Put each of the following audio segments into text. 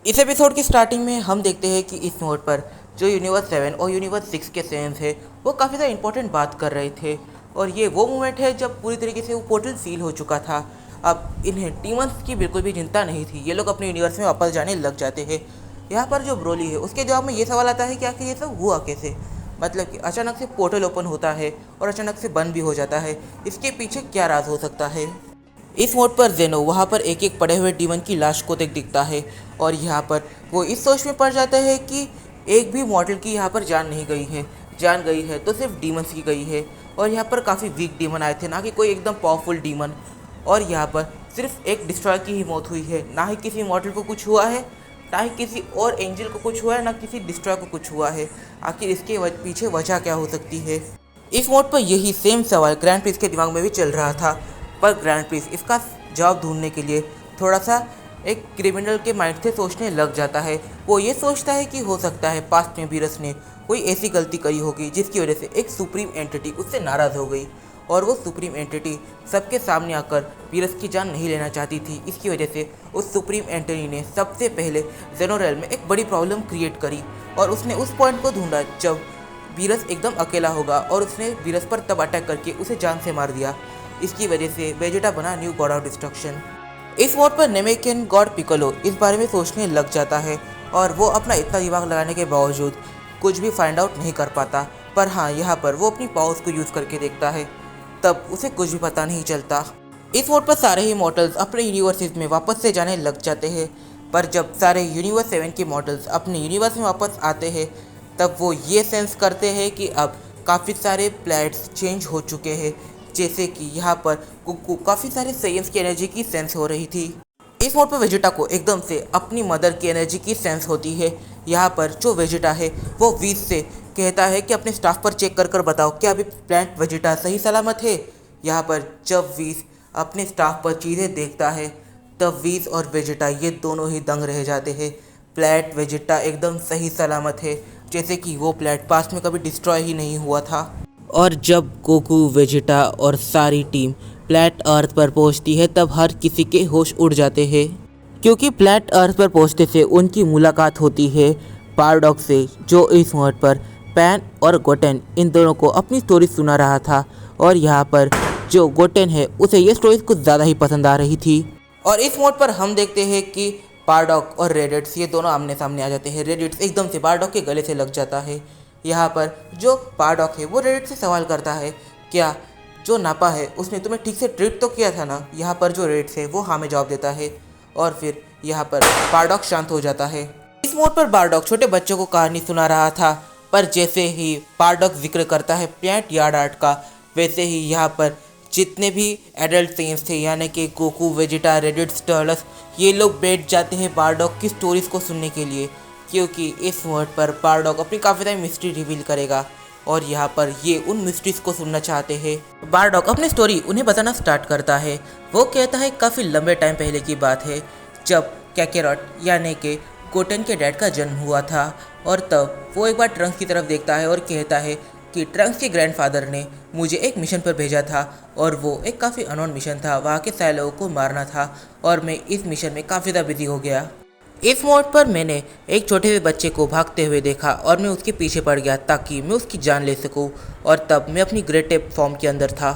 इस एपिसोड की स्टार्टिंग में हम देखते हैं कि इस मोड पर जो यूनिवर्स 7 और यूनिवर्स 6 के सेंस है वो काफ़ी ज़्यादा इंपॉर्टेंट बात कर रहे थे। और ये वो मोमेंट है जब पूरी तरीके से वो पोर्टल सील हो चुका था। अब इन्हें डीमंस की बिल्कुल भी चिंता नहीं थी, ये लोग अपने यूनिवर्स में वापस जाने लग जाते हैं। यहाँ पर जो ब्रोली है उसके जवाब में ये सवाल आता है कि आखिर ये सब हुआ कैसे। मतलब कि अचानक से पोर्टल ओपन होता है और अचानक से बंद भी हो जाता है। इसके पीछे क्या राज हो सकता है। इस मोड पर जेनो वहाँ पर एक एक पड़े हुए डीमन की लाश को देख दिखता है और यहाँ पर वो इस सोच में पड़ जाता है कि एक भी मॉडल की यहाँ पर जान नहीं गई है। जान गई है तो सिर्फ डीमंस की गई है। और यहाँ पर काफ़ी वीक डीमन आए थे, ना कि कोई एकदम पावरफुल डीमन। और यहाँ पर सिर्फ एक डिस्ट्रॉय की ही मौत हुई है, ना ही किसी मॉडल को कुछ हुआ है, ना ही किसी और एंजल को कुछ हुआ है, ना किसी डिस्ट्रॉय को कुछ हुआ है। आखिर इसके पीछे वजह क्या हो सकती है। इस मोड पर यही सेम सवाल ग्रैंड प्रिंस के दिमाग में भी चल रहा था। पर ग्रैंड प्रिंस इसका जवाब ढूंढने के लिए थोड़ा सा एक क्रिमिनल के माइंड से सोचने लग जाता है। वो ये सोचता है कि हो सकता है पास्ट में बीरस ने कोई ऐसी गलती करी होगी जिसकी वजह से एक सुप्रीम एंटिटी उससे नाराज़ हो गई। और वो सुप्रीम एंटिटी सबके सामने आकर बीरस की जान नहीं लेना चाहती थी। इसकी वजह से उस सुप्रीम एंटिटी ने सबसे पहले जेनोरेल में एक बड़ी प्रॉब्लम क्रिएट करी। और उसने उस पॉइंट को ढूंढा जब बीरस एकदम अकेला होगा, और उसने बीरस पर तब अटैक करके उसे जान से मार दिया। इसकी वजह से वेजेटा बना न्यू गॉड ऑफ डिस्ट्रक्शन। इस मोड पर नेमेकियन गॉड पिकोलो इस बारे में सोचने लग जाता है और वो अपना इतना दिमाग लगाने के बावजूद कुछ भी फाइंड आउट नहीं कर पाता। पर हाँ, यहाँ पर वो अपनी पावर्स को यूज़ करके देखता है, तब उसे कुछ भी पता नहीं चलता। इस मोड पर सारे ही मॉडल्स अपने यूनिवर्सेस में वापस से जाने लग जाते हैं। पर जब सारे यूनिवर्स 7 के मॉडल्स अपने यूनिवर्स में वापस आते हैं तब वो ये सेंस करते हैं कि अब काफ़ी सारे प्लैनेट्स चेंज हो चुके हैं। जैसे कि यहाँ पर कुकू काफ़ी सारे साइंस की एनर्जी की सेंस हो रही थी। इस मोड पर वेजिटा को एकदम से अपनी मदर की एनर्जी की सेंस होती है। यहाँ पर जो वेजिटा है वो वीज से कहता है कि अपने स्टाफ पर चेक कर कर बताओ क्या अभी प्लांट वेजिटा सही सलामत है। यहाँ पर जब वीज अपने स्टाफ पर चीज़ें देखता है तब वीज और वेजिटा ये दोनों ही दंग रह जाते हैं। प्लैट वेजिटा एकदम सही सलामत है, जैसे कि वो प्लैट पास्ट में कभी डिस्ट्रॉय ही नहीं हुआ था। और जब गोकू वेजिटा और सारी टीम प्लैट अर्थ पर पहुंचती है तब हर किसी के होश उड़ जाते हैं, क्योंकि प्लैट अर्थ पर पहुंचते से उनकी मुलाकात होती है पारडॉक्स से, जो इस मोड पर पैन और गोटेन इन दोनों को अपनी स्टोरी सुना रहा था। और यहाँ पर जो गोटेन है उसे ये स्टोरी कुछ ज़्यादा ही पसंद आ रही थी। और इस मोड पर हम देखते हैं कि पारडॉक और रेडिट्स ये दोनों आमने सामने आ जाते हैं। रेडिट्स एकदम से पारडॉक के गले से लग जाता है। यहाँ पर जो पारडॉक है वो रेडिट से सवाल करता है, क्या जो नापा है उसने तुम्हें ठीक से ट्रीट तो किया था ना। यहाँ पर जो रेडिट्स है वो हाँ में जवाब देता है। और फिर यहाँ पर पारडॉक शांत हो जाता है। इस मोड पर पारडॉक छोटे बच्चों को कहानी सुना रहा था, पर जैसे ही पारडॉक जिक्र करता है प्लांट यार्ड आर्ट का, वैसे ही यहाँ पर जितने भी एडल्ट सेंस थे यानी कि गोकू वेजिटा रेडिट्स टर्लस ये लोग बैठ जाते हैं बारडॉक की स्टोरीज को सुनने के लिए, क्योंकि इस वर्ड पर बारडॉक अपनी काफ़ी सारी मिस्ट्री रिवील करेगा। और यहाँ पर ये उन मिस्ट्रीज को सुनना चाहते हैं। बारडॉक अपनी स्टोरी उन्हें बताना स्टार्ट करता है। वो कहता है काफ़ी लंबे टाइम पहले की बात है जब कैकेरॉट यानी कि गोटेन के डैड का जन्म हुआ था। और तब वो एक बार ट्रंक्स की तरफ देखता है और कहता है कि ट्रंक्स के ग्रैंडफादर ने मुझे एक मिशन पर भेजा था और वो एक काफ़ी अननोन मिशन था, वहाँ के सारे लोगों को मारना था और मैं इस मिशन में काफ़ी ज़्यादा बिजी हो गया। इस मोड पर मैंने एक छोटे से बच्चे को भागते हुए देखा और मैं उसके पीछे पड़ गया ताकि मैं उसकी जान ले सकूं। और तब मैं अपनी ग्रेट एप फॉर्म के अंदर था।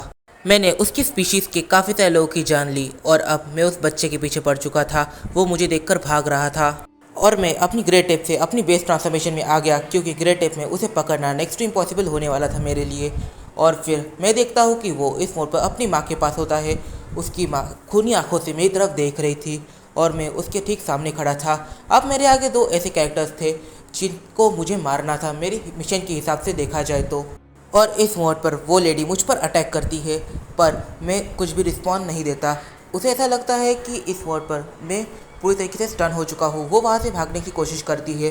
मैंने उसकी स्पीशीज़ के काफ़ी सारे लोगों की जान ली और अब मैं उस बच्चे के पीछे पड़ चुका था। वो मुझे देखकर भाग रहा था और मैं अपनी ग्रेट एप से अपनी बेस ट्रांसफॉर्मेशन में आ गया, क्योंकि ग्रेट एप में उसे पकड़ना नेक्स्ट टू इम्पॉसिबल होने वाला था मेरे लिए। और फिर मैं देखता हूँ कि वो इस मोड पर अपनी माँ के पास होता है। उसकी माँ खूनी आंखों से मेरी तरफ देख रही थी और मैं उसके ठीक सामने खड़ा था। अब मेरे आगे दो ऐसे कैरेक्टर्स थे जिनको मुझे मारना था मेरी मिशन के हिसाब से देखा जाए तो। और इस मोड पर वो लेडी मुझ पर अटैक करती है, पर मैं कुछ भी रिस्पॉन्ड नहीं देता। उसे ऐसा लगता है कि इस मोड पर मैं पूरी तरीके से स्टन हो चुका हूँ। वो वहाँ से भागने की कोशिश करती है,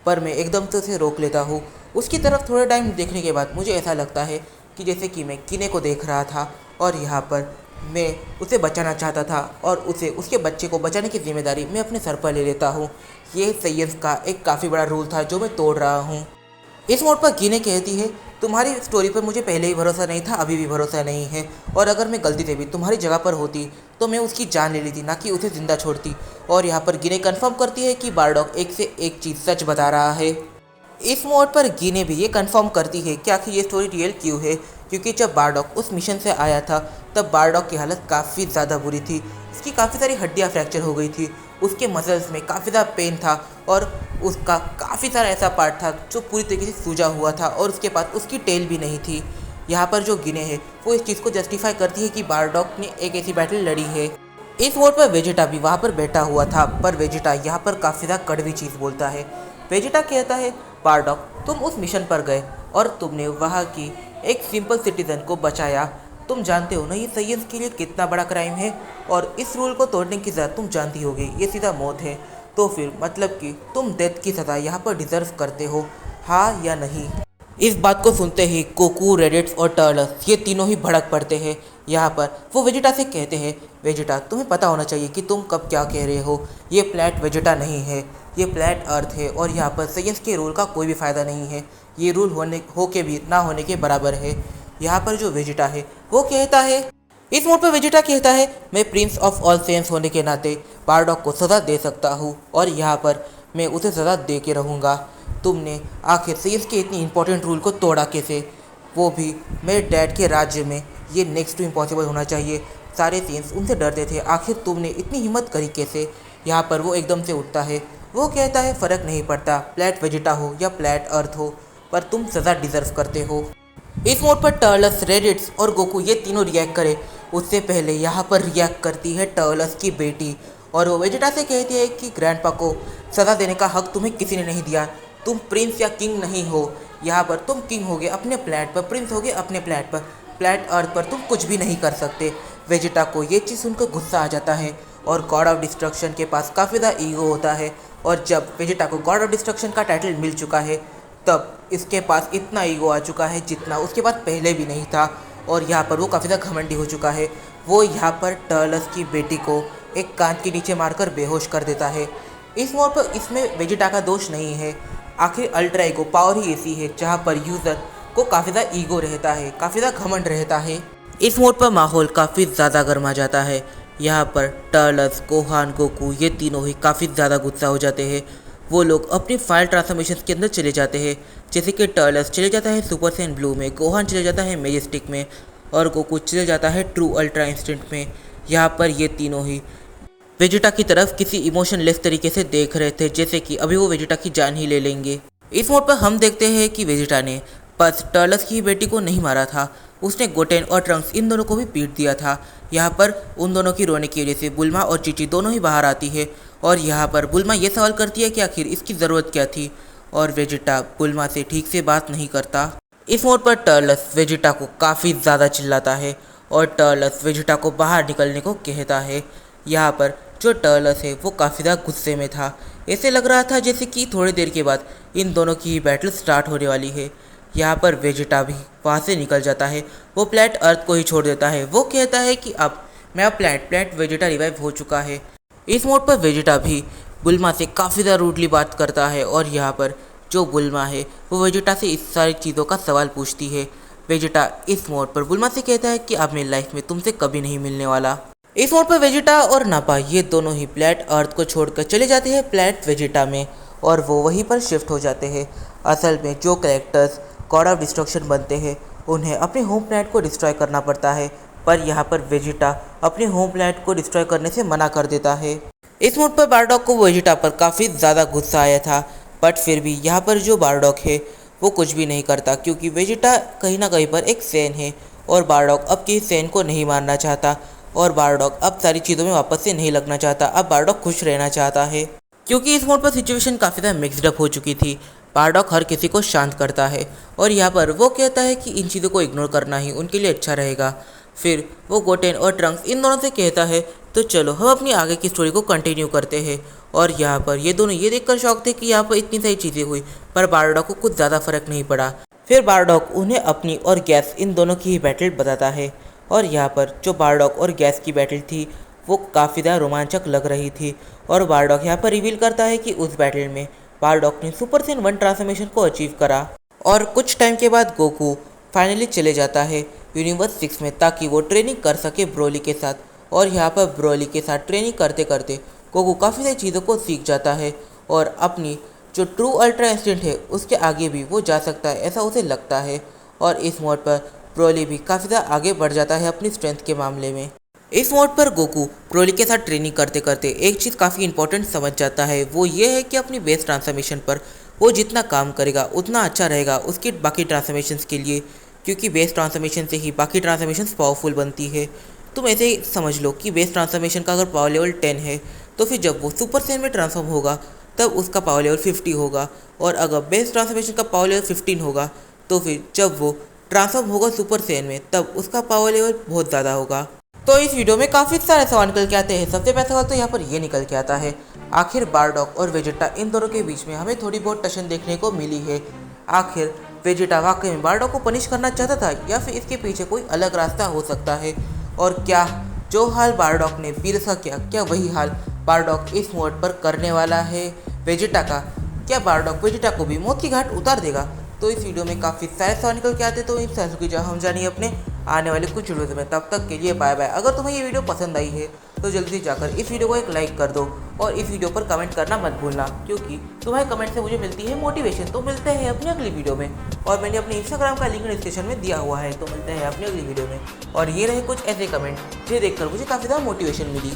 पर मैं एकदम से उसे रोक लेता हूँ। उसकी तरफ थोड़े टाइम देखने के बाद मुझे ऐसा लगता है कि जैसे कि मैं किने को देख रहा था और यहाँ पर मैं उसे बचाना चाहता था और उसे उसके बच्चे को बचाने की जिम्मेदारी मैं अपने सर पर ले लेता हूँ। ये साइंस का एक काफ़ी बड़ा रूल था जो मैं तोड़ रहा हूँ। इस मोड पर गिने कहती है, तुम्हारी स्टोरी पर मुझे पहले ही भरोसा नहीं था, अभी भी भरोसा नहीं है, और अगर मैं गलती से भी तुम्हारी जगह पर होती तो मैं उसकी जान ले लेती, ना कि उसे ज़िंदा छोड़ती। और यहाँ पर गिने कंफर्म करती है कि बारडॉग एक से एक चीज़ सच बता रहा है। इस मोड पर गिने भी ये कंफर्म करती है कि आखिर ये स्टोरी रियल क्यों है, क्योंकि जब बारडॉग उस मिशन से आया था तब बारडॉग की हालत काफ़ी ज़्यादा बुरी थी। उसकी काफ़ी सारी हड्डियाँ फ्रैक्चर हो गई थी, उसके मसल्स में काफ़ी ज़्यादा पेन था, और उसका काफ़ी सारा ऐसा पार्ट था जो पूरी तरीके से सूजा हुआ था, और उसके पास उसकी टेल भी नहीं थी। यहाँ पर जो गिने है वो इस चीज़ को जस्टिफाई करती है कि बारडॉग ने एक ऐसी बैटल लड़ी है। इस मोड पर वेजिटा भी वहाँ पर बैठा हुआ था, पर वेजिटा यहाँ पर काफ़ी ज़्यादा कड़वी चीज़ बोलता है। वेजिटा कहता है, बारडॉग तुम उस मिशन पर गए और तुमने वहाँ की एक सिंपल सिटीजन को बचाया। तुम जानते हो ना ये साइंस के लिए कितना बड़ा क्राइम है, और इस रूल को तोड़ने की सज़ा तुम जानती होगी, ये सीधा मौत है। तो फिर मतलब कि तुम डेथ की सज़ा यहाँ पर डिज़र्व करते हो, हाँ या नहीं। इस बात को सुनते ही कोकू, रेडिट्स और टर्लस ये तीनों ही भड़क पड़ते हैं। यहाँ पर वो वेजिटा से कहते हैं, वेजिटा तुम्हें पता होना चाहिए कि तुम कब क्या कह रहे हो। ये प्लैनेट वेजिटा नहीं है, ये प्लैनेट अर्थ है, और यहाँ पर साइंस के रूल का कोई भी फ़ायदा नहीं है। ये रूल हो के भी ना होने के बराबर है। यहाँ पर जो वेजिटा है वो कहता है, इस मोड पर वेजिटा कहता है, मैं प्रिंस ऑफ ऑल सेंस होने के नाते बारडॉग को सज़ा दे सकता हूँ, और यहाँ पर मैं उसे सज़ा दे के रहूँगा। तुमने आखिर साइंस के इतनी इंपॉर्टेंट रूल को तोड़ा कैसे, वो भी मेरे डैड के राज्य में। ये नेक्स्ट टू इम्पॉसिबल होना चाहिए। सारे सेंस उनसे डरते थे, आखिर तुमने इतनी हिम्मत करी कैसे। यहाँ पर वो एकदम से उठता है, वो कहता है, फ़र्क नहीं पड़ता प्लैनेट वेजिटा हो या प्लैनेट अर्थ हो, पर तुम सज़ा डिज़र्व करते हो। इस मोड पर टर्लस, रेडिट्स और गोकू ये तीनों रिएक्ट करे, उससे पहले यहाँ पर रिएक्ट करती है टर्लस की बेटी, और वो वेजिटा से कहती है कि ग्रैंडपा को सज़ा देने का हक तुम्हें किसी ने नहीं दिया। तुम प्रिंस या किंग नहीं हो, यहाँ पर तुम किंग होगे अपने प्लैनेट पर, प्रिंस होगे अपने प्लैनेट पर, प्लैनेट अर्थ पर तुम कुछ भी नहीं कर सकते। वेजिटा को ये चीज़ सुनकर गुस्सा आ जाता है, और गॉड ऑफ डिस्ट्रक्शन के पास काफ़ी ज़्यादा ईगो होता है, और जब वेजिटा को गॉड ऑफ डिस्ट्रक्शन का टाइटल मिल चुका है तब इसके पास इतना ईगो आ चुका है जितना उसके पास पहले भी नहीं था, और यहाँ पर वो काफ़ी ज़्यादा घमंडी हो चुका है। वो यहाँ पर टर्लस की बेटी को एक कांच के नीचे मारकर बेहोश कर देता है। इस मोड पर इसमें वेजिटा का दोष नहीं है, आखिर अल्ट्रा ईगो पावर ही ऐसी है जहाँ पर यूज़र को काफ़ी ज़्यादा ईगो रहता है, काफ़ी ज़्यादा घमंड रहता है। इस मोड पर माहौल काफ़ी ज़्यादा गर्मा जाता है। यहाँ पर टर्लस, गोहान, गोकू ये तीनों ही काफ़ी ज़्यादा गुस्सा हो जाते हैं। वो लोग अपनी फाइल ट्रांसफॉर्मेशन के अंदर चले जाते हैं, जैसे कि टर्लस चले जाता है सुपर सैन ब्लू में, गोहान चले जाता है मेजेस्टिक में, और गोकू चले जाता है ट्रू अल्ट्रा इंस्टेंट में। यहाँ पर ये तीनों ही वेजिटा की तरफ किसी इमोशनलेस तरीके से देख रहे थे, जैसे कि अभी वो वेजिटा की जान ही ले लेंगे। इस मोड पर हम देखते हैं कि वेजिटा ने बस टर्लस की बेटी को नहीं मारा था, उसने गोटेन और ट्रंक्स इन दोनों को भी पीट दिया था। यहाँ पर उन दोनों की रोने की वजह से बुल्मा और चीची दोनों ही बाहर आती है, और यहाँ पर बुल्मा ये सवाल करती है कि आखिर इसकी ज़रूरत क्या थी, और वेजिटा बुल्मा से ठीक से बात नहीं करता। इस मोड पर टर्लस वेजिटा को काफ़ी ज़्यादा चिल्लाता है, और टर्लस वेजिटा को बाहर निकलने को कहता है। यहाँ पर जो टर्लस है वो काफ़ी ज़्यादा गुस्से में था, ऐसे लग रहा था जैसे कि थोड़ी देर के बाद इन दोनों की बैटल स्टार्ट होने वाली है। यहाँ पर वेजिटा भी वहाँ से निकल जाता है, वो प्लैनेट अर्थ को ही छोड़ देता है। वो कहता है कि अब मैं प्लैनेट वेजिटा रिवाइव हो चुका है। इस मोड पर वेजिटा भी बुल्मा से काफ़ी ज़्यादा रूडली बात करता है, और यहाँ पर जो बुल्मा है वो वेजिटा से इस सारी चीज़ों का सवाल पूछती है। वेजिटा इस मोड पर बुल्मा से कहता है कि अब मेरी लाइफ में तुमसे कभी नहीं मिलने वाला। इस मोड पर वेजिटा और नापा ये दोनों ही प्लैनेट अर्थ को छोड़कर चले जाते हैं प्लैनेट वेजिटा में, और वो वहीं पर शिफ्ट हो जाते हैं। असल में जो कैरेक्टर्स गॉड ऑफ डिस्ट्रक्शन बनते हैं उन्हें अपने होम प्लैनेट को डिस्ट्रॉय करना पड़ता है, पर यहाँ पर वेजिटा अपने होम प्लैनेट को डिस्ट्रॉय करने से मना कर देता है। इस मोड पर बारडॉग को वेजिटा पर काफ़ी ज़्यादा गुस्सा आया था, बट फिर भी यहाँ पर जो बारडॉग है वो कुछ भी नहीं करता, क्योंकि वेजिटा कहीं ना कहीं पर एक सैन है, और बारडॉग अब किसी सैन को नहीं मारना चाहता, और बारडॉग अब सारी चीज़ों में वापस से नहीं लगना चाहता। अब बारडॉग खुश रहना चाहता है, क्योंकि इस मोड पर सिचुएशन काफ़ी ज़्यादा मिक्सड अप हो चुकी थी। बारडॉग हर किसी को शांत करता है, और यहाँ पर वो कहता है कि इन चीज़ों को इग्नोर करना ही उनके लिए अच्छा रहेगा। फिर वो गोटेन और ट्रंक्स इन दोनों से कहता है, तो चलो हम अपनी आगे की स्टोरी को कंटिन्यू करते हैं। और यहाँ पर ये दोनों ये देखकर शौक थे कि यहाँ पर इतनी सारी चीज़ें हुई, पर बारडॉग को कुछ ज़्यादा फर्क नहीं पड़ा। फिर बारडॉग उन्हें अपनी और गैस इन दोनों की ही बैटल बताता है, और यहाँ पर जो बारडॉग और गैस की बैटल थी वो काफ़ी ज़्यादा रोमांचक लग रही थी, और बारडॉग यहाँ पर रिवील करता है कि उस बैटल में बारडॉग ने सुपर सैन 1 ट्रांसफॉर्मेशन को अचीव करा, और कुछ टाइम के बाद गोकू फाइनली चले जाता है यूनिवर्स 6 में ताकि वो ट्रेनिंग कर सके ब्रोली के साथ। और यहाँ पर ब्रोली के साथ ट्रेनिंग करते करते गोकू काफ़ी सारी चीज़ों को सीख जाता है और अपनी जो ट्रू अल्ट्रा इंस्टेंट है उसके आगे भी वो जा सकता है, ऐसा उसे लगता है। और इस मोड पर ब्रोली भी काफ़ी ज़्यादा आगे बढ़ जाता है अपनी स्ट्रेंथ के मामले में। इस मोड पर गोकू ब्रोली के साथ ट्रेनिंग करते करते एक चीज़ काफ़ी इंपॉर्टेंट समझ जाता है, वो ये है कि अपनी बेस ट्रांसफॉर्मेशन पर वो जितना काम करेगा उतना अच्छा रहेगा उसकी बाकी ट्रांसफॉर्मेशंस के लिए, क्योंकि बेस ट्रांसफॉर्मेशन से ही बाकी ट्रांसफॉर्मेशंस पावरफुल बनती है। तुम ऐसे ही समझ लो कि बेस ट्रांसफॉर्मेशन का अगर पावर लेवल 10 है तो फिर जब वो सुपर सैयन में ट्रांसफॉर्म होगा तब उसका पावर लेवल 50 होगा, और अगर बेस ट्रांसफॉर्मेशन का पावर लेवल 15 होगा तो फिर जब वो ट्रांसफॉर्म होगा सुपर सैयन में तब उसका पावर लेवल बहुत ज़्यादा होगा। तो इस वीडियो में काफ़ी सारे सवाल निकल के आते हैं। सबसे पहला सवाल तो यहाँ पर ये निकल के आता है, आखिर बारडॉक और वेजेटा इन दोनों के बीच में हमें थोड़ी बहुत टशन देखने को मिली है। आखिर वेजेटा वाकई में बारडॉक को पनिश करना चाहता था या फिर इसके पीछे कोई अलग रास्ता हो सकता है? और क्या जो हाल बारडॉक ने पीरस का किया, क्या वही हाल बारडॉक इस मोड पर करने वाला है वेजेटा का? क्या बारडॉक वेजेटा को भी मौत की घाट उतार देगा? तो इस वीडियो में काफ़ी सारे सवाल निकल के आते हैं, तो इन सवालों की जवाब हम जानिए अपने आने वाले कुछ वीडियोज़ में। तब तक के लिए बाय बाय। अगर तुम्हें ये वीडियो पसंद आई है तो जल्दी जाकर इस वीडियो को एक लाइक कर दो और इस वीडियो पर कमेंट करना मत भूलना, क्योंकि तुम्हारे कमेंट से मुझे मिलती है मोटिवेशन। तो मिलते हैं अपनी अगली वीडियो में, और मैंने अपने इंस्टाग्राम का लिंक डिस्क्रिप्शन में दिया हुआ है। तो मिलते हैं अपनी अगली वीडियो में, और ये रहे कुछ ऐसे कमेंट जिन्हें देखकर मुझे काफ़ी ज़्यादा मोटिवेशन मिली।